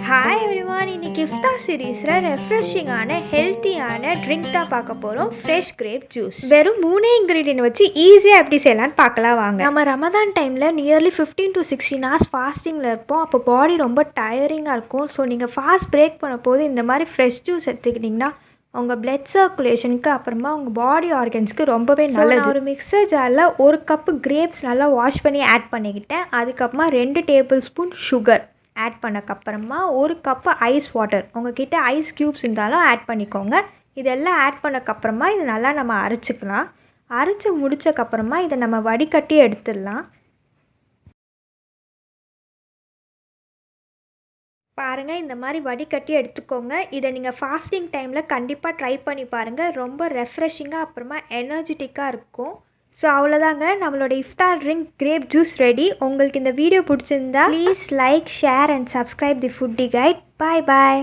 Hi everyone, இன்னைக்கு இஃப்தார் சீரீஸில் ரெஃப்ரெஷிங்கான ஹெல்த்தியான ட்ரிங்க் தான் பார்க்க போகிறோம். Fresh grape juice. வெறும் 3 இன்க்ரீடியன்ட் வச்சு ஈஸியாக எப்படி செய்யலான்னு பார்க்கலாம் வாங்க. நம்ம ரமதான் டைமில் நியர்லி 15 to 16 hours ஃபாஸ்டிங்கில் இருப்போம். அப்போ பாடி ரொம்ப டயரிங்காக இருக்கும். ஸோ நீங்கள் ஃபாஸ்ட் பிரேக் பண்ண போது இந்த மாதிரி ஃப்ரெஷ் ஜூஸ் எடுத்துக்கிட்டிங்கன்னா உங்கள் பிளட் சர்க்குலேஷனுக்கு அப்புறமா உங்கள் பாடி ஆர்கன்ஸ்க்கு ரொம்பவே நல்லது. ஒரு மிக்சர் ஜாரில் 1 கப்பு கிரேப்ஸ் நல்லா வாஷ் பண்ணி ஆட் பண்ணிக்கிட்டேன். அதுக்கப்புறமா 2 டேபிள் ஸ்பூன் சுகர் ஆட் பண்ணக்கப்புறமா 1 கப்பு ஐஸ் வாட்டர், உங்ககிட்ட ஐஸ் க்யூப்ஸ் இருந்தாலும் ஆட் பண்ணிக்கோங்க. இதெல்லாம் ஆட் பண்ணக்கப்புறமா இது நல்லா நம்ம அரைச்சிக்கலாம். அரைச்சி முடித்தக்கப்புறமா இதை நம்ம வடிகட்டி எடுத்துடலாம். பாருங்கள், இந்த மாதிரி வடிகட்டி எடுத்துக்கோங்க. இதை நீங்கள் ஃபாஸ்டிங் டைமில் கண்டிப்பாக ட்ரை பண்ணி பாருங்கள். ரொம்ப ரெஃப்ரெஷிங்காக அப்புறமா எனர்ஜெட்டிக்காக இருக்கும். ஸோ அவ்வளோதாங்க, நம்மளோட இஃப்தார் ட்ரிங்க் கிரேப் ஜூஸ் ரெடி. உங்களுக்கு இந்த வீடியோ பிடிச்சிருந்தா please like, share and subscribe the foodie guide. Bye bye.